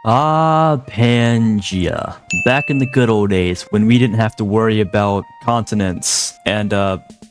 Ah, Pangia. Back in the good old days when we didn't have to worry about continents and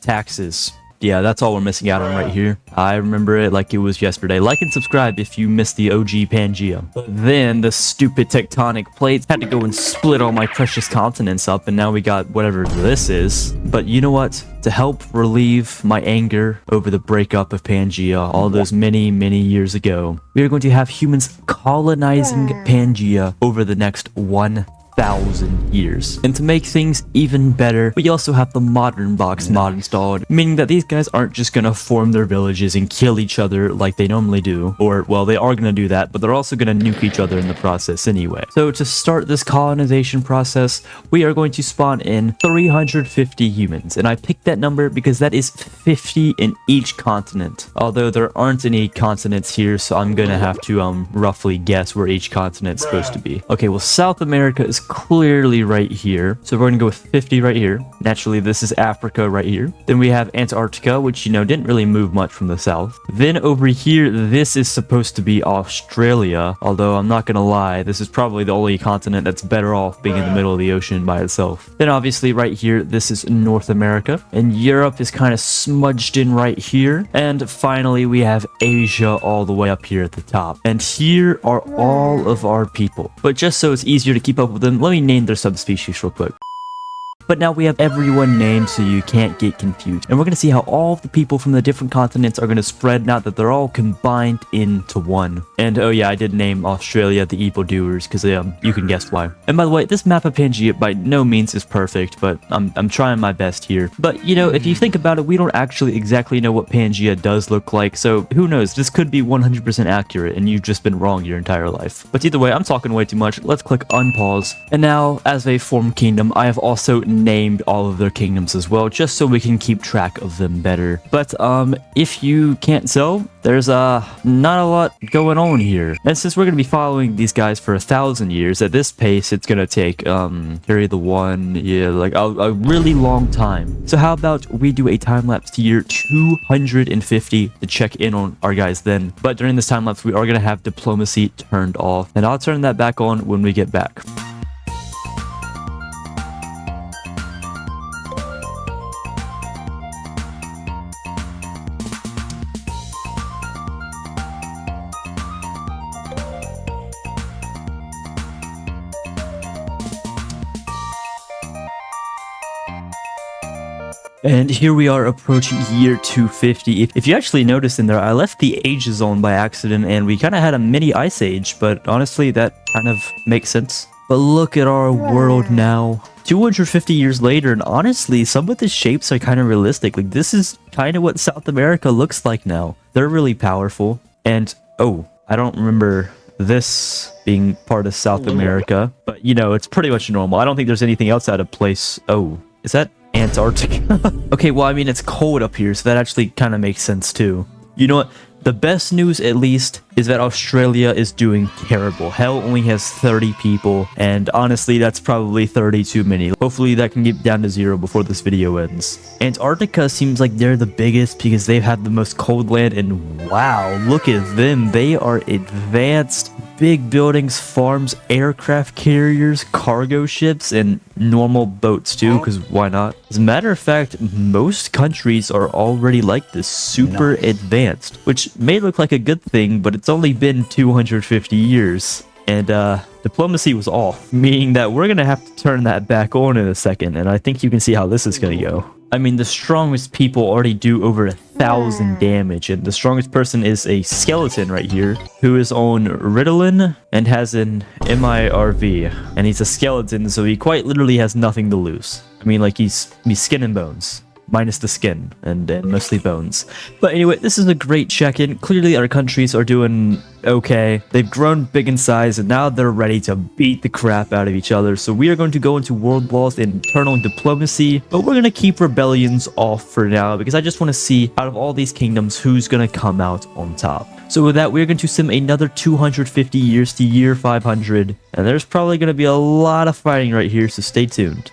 taxes. Yeah, that's all we're missing out on right here. I remember it like it was yesterday. Like and subscribe if you missed the OG Pangia. But then the stupid tectonic plates had to go and split all my precious continents up, and now we got whatever this is. But you know what? To help relieve my anger over the breakup of Pangia all those many, many years ago, we are going to have humans colonizing Pangia over the next 1,000 years. And to make things even better, we also have the modern box mod installed, meaning that these guys aren't just gonna form their villages and kill each other like they normally do, or well, they are gonna do that, but they're also gonna nuke each other in the process anyway. So to start this colonization process, we are going to spawn in 350 humans, and I picked that number because that is 50 in each continent, although there aren't any continents here, so I'm gonna have to roughly guess where each continent's supposed to be. Okay, well, South America is clearly right here, so we're gonna go with 50 right here. Naturally, this is Africa right here. Then we have Antarctica, which, you know, didn't really move much from the south. Then over here, this is supposed to be Australia, although I'm not gonna lie, this is probably the only continent that's better off being in the middle of the ocean by itself. Then obviously right here, this is North America, and Europe is kind of smudged in right here. And finally, we have Asia all the way up here at the top. And here are all of our people. But just so it's easier to keep up with them, let me name their subspecies real quick. But now we have everyone named so you can't get confused. And we're going to see how all of the people from the different continents are going to spread now that they're all combined into one. And oh yeah, I did name Australia the evildoers because you can guess why. And by the way, this map of Pangia by no means is perfect, but I'm trying my best here. But you know, if you think about it, we don't actually exactly know what Pangia does look like, so who knows, this could be 100% accurate and you've just been wrong your entire life. But either way, I'm talking way too much. Let's click unpause. And now, as they form kingdom, I have also named all of their kingdoms as well, just so we can keep track of them better. But if you can't tell, there's not a lot going on here. And since we're going to be following these guys for 1,000 years, at this pace it's going to take carry the one, yeah, like a really long time. So how about we do a time lapse to year 250 to check in on our guys then. But during this time lapse, we are going to have diplomacy turned off, and I'll turn that back on when we get back. And here we are approaching year 250. If you actually notice in there, I left the age zone by accident and we kind of had a mini ice age, but honestly that kind of makes sense. But look at our world now, 250 years later, and honestly some of the shapes are kind of realistic. Like this is kind of what South America looks like now. They're really powerful. And oh, I don't remember this being part of South America, but you know, it's pretty much normal. I don't think there's anything else out of place. Oh, is that Antarctica? Okay, well, I mean, it's cold up here, so that actually kind of makes sense too. You know what? The best news, at least, is that Australia is doing terrible. Hell only has 30 people, and honestly, that's probably 30 too many. Hopefully, that can get down to 0 before this video ends. Antarctica seems like they're the biggest because they've had the most cold land, and wow, look at them. They are advanced. Big buildings, farms, aircraft carriers, cargo ships, and normal boats too, because why not? As a matter of fact, most countries are already like this, super advanced, which may look like a good thing, but it's only been 250 years. And diplomacy was off, meaning that we're gonna have to turn that back on in a second, and I think you can see how this is gonna go. I mean, the strongest people already do over 1,000 damage, and the strongest person is a skeleton right here, who is on Ritalin and has an MIRV, and he's a skeleton, so he quite literally has nothing to lose. I mean, like, he's skin and bones. Minus the skin and mostly bones. But anyway, this is a great check-in. Clearly our countries are doing okay. They've grown big in size and now they're ready to beat the crap out of each other. So we are going to go into world wars and turn on diplomacy, but we're going to keep rebellions off for now because I just want to see out of all these kingdoms who's going to come out on top. So with that, we're going to sim another 250 years to year 500, and there's probably going to be a lot of fighting right here, so stay tuned.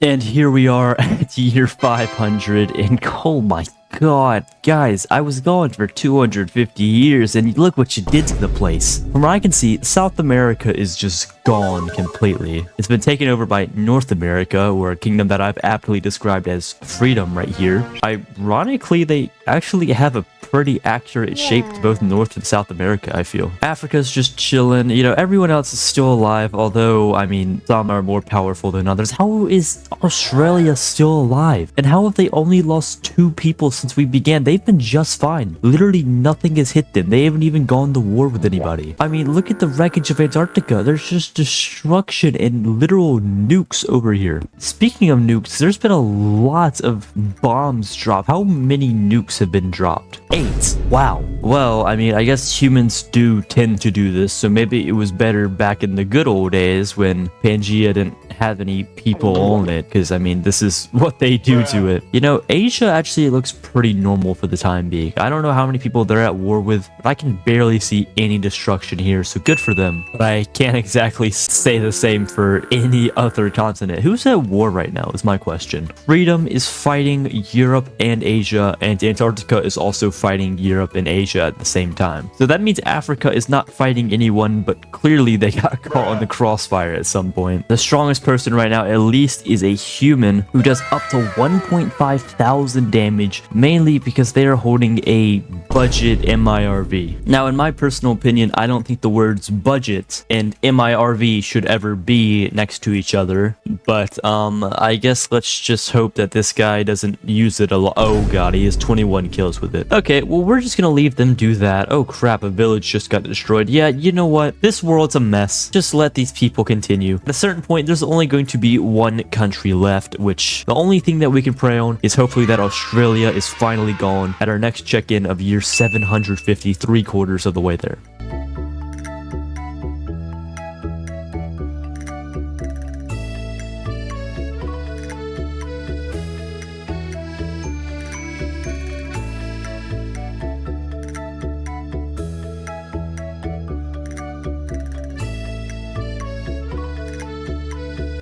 And here we are at year 500, and oh my god, guys, I was gone for 250 years, and look what you did to the place. From what I can see, South America is just gone completely. It's been taken over by North America, or a kingdom that I've aptly described as freedom right here. Ironically, they actually have a pretty accurate shape to both North and South America, I feel. Africa's just chilling. You know, everyone else is still alive, although, I mean, some are more powerful than others. How is Australia still alive? And how have they only lost 2 people since we began? They've been just fine. Literally nothing has hit them. They haven't even gone to war with anybody. I mean, look at the wreckage of Antarctica. There's just destruction and literal nukes over here. Speaking of nukes, there's been a lot of bombs dropped. How many nukes have been dropped? 8. Wow. Well, I mean, I guess humans do tend to do this, so maybe it was better back in the good old days when Pangia didn't have any people on it, because I mean, this is what they do to it. You know, Asia actually looks pretty normal for the time being. I don't know how many people they're at war with, but I can barely see any destruction here, so good for them. But I can't exactly say the same for any other continent. Who's at war right now is my question. Freedom is fighting Europe and Asia, and Antarctica is also fighting Europe and Asia at the same time. So that means Africa is not fighting anyone, but clearly they got caught in the crossfire at some point. The strongest person right now at least is a human who does up to 1.5 thousand damage, mainly because they are holding a budget MIRV. Now, in my personal opinion, I don't think the words budget and MIRV should ever be next to each other, but I guess let's just hope that this guy doesn't use it a lot. Oh god, he has 21 kills with it. Okay, well, we're just gonna leave them do that. Oh crap, a village just got destroyed. Yeah, you know what? This world's a mess. Just let these people continue. At a certain point, there's only going to be one country left, which the only thing that we can pray on is hopefully that Australia is finally gone at our next check-in of year 750, 3/4 of the way there.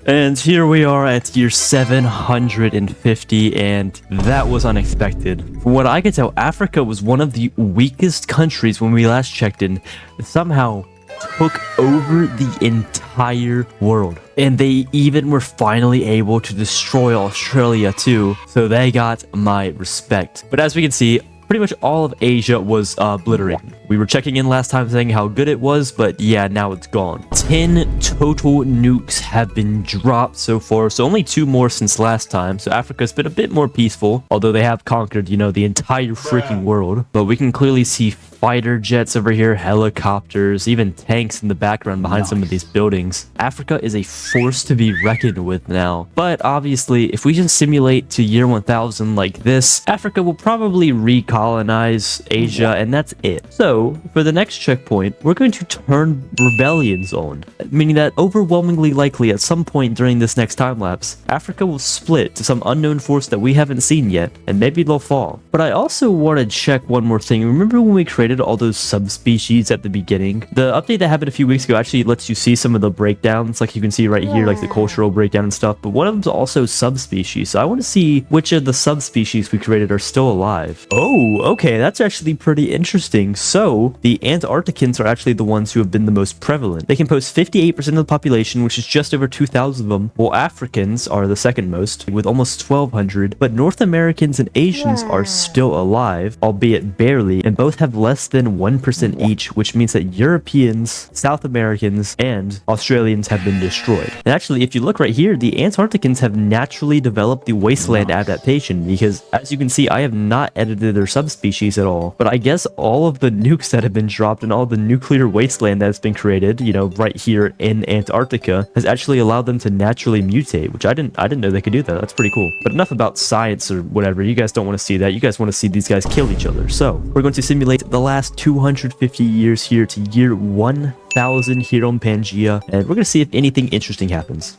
And here we are at year 750, and that was unexpected. From what I could tell, Africa was one of the weakest countries when we last checked in. Somehow took over the entire world. And they even were finally able to destroy Australia too, so they got my respect. But as we can see, pretty much all of Asia was obliterated. We were checking in last time saying how good it was, but yeah, now it's gone. 10 total nukes have been dropped so far, so only 2 more since last time. So Africa's been a bit more peaceful, although they have conquered, you know, the entire freaking world. But we can clearly see fighter jets over here, helicopters, even tanks in the background behind some of these buildings. Africa is a force to be reckoned with now. But obviously, if we just simulate to year 1000 like this, Africa will probably recolonize Asia, and that's it. So, for the next checkpoint, we're going to turn rebellions on, meaning that overwhelmingly likely at some point during this next time lapse, Africa will split to some unknown force that we haven't seen yet, and maybe they'll fall. But I also want to check one more thing. Remember when we created all those subspecies at the beginning? The update that happened a few weeks ago actually lets you see some of the breakdowns, like you can see right here, like the cultural breakdown and stuff, but one of them's also subspecies, so I want to see which of the subspecies we created are still alive. Oh, okay, that's actually pretty interesting. So, the Antarcticans are actually the ones who have been the most prevalent. They compose 58% of the population, which is just over 2,000 of them, while Africans are the second most, with almost 1,200, but North Americans and Asians are still alive, albeit barely, and both have less than 1% each, which means that Europeans, South Americans, and Australians have been destroyed. And actually, if you look right here, the Antarcticans have naturally developed the wasteland adaptation, because as you can see, I have not edited their subspecies at all, but I guess all of the nukes that have been dropped and all the nuclear wasteland that's been created, you know, right here in Antarctica, has actually allowed them to naturally mutate, which I didn't know they could do that. That's pretty cool. But enough about science or whatever. You guys don't want to see that. You guys want to see these guys kill each other. So we're going to simulate the last 250 years here to year 1000 here on Pangia, and we're going to see if anything interesting happens.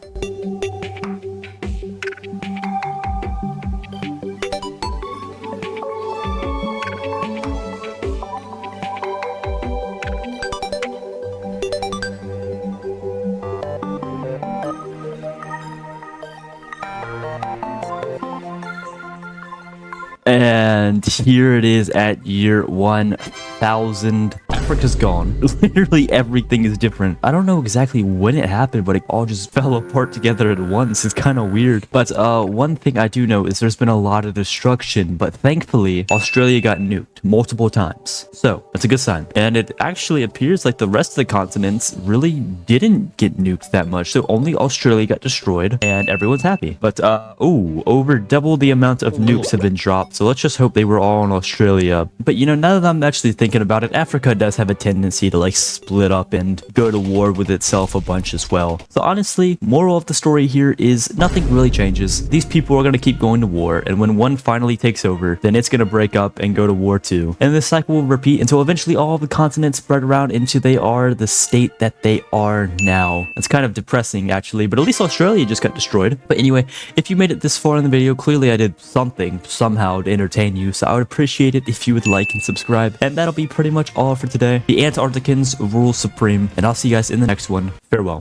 And here it is at year 1000. Africa's gone. Literally everything is different. I don't know exactly when it happened, but it all just fell apart together at once. It's kind of weird. But one thing I do know is there's been a lot of destruction, but thankfully Australia got nuked multiple times. So that's a good sign. And it actually appears like the rest of the continents really didn't get nuked that much. So only Australia got destroyed and everyone's happy. But over double the amount of nukes have been dropped. So let's just hope they were all in Australia. But you know, now that I'm actually thinking about it, Africa does have a tendency to like split up and go to war with itself a bunch as well. So honestly, moral of the story here is nothing really changes. These people are going to keep going to war, and when one finally takes over, then it's going to break up and go to war too. And this cycle will repeat until eventually all the continents spread around into they are the state that they are now. It's kind of depressing actually, but at least Australia just got destroyed. But anyway, if you made it this far in the video, clearly I did something somehow to entertain you, so I would appreciate it if you would like and subscribe. And that'll be pretty much all for today. The Antarcticans rule supreme, and I'll see you guys in the next one. Farewell.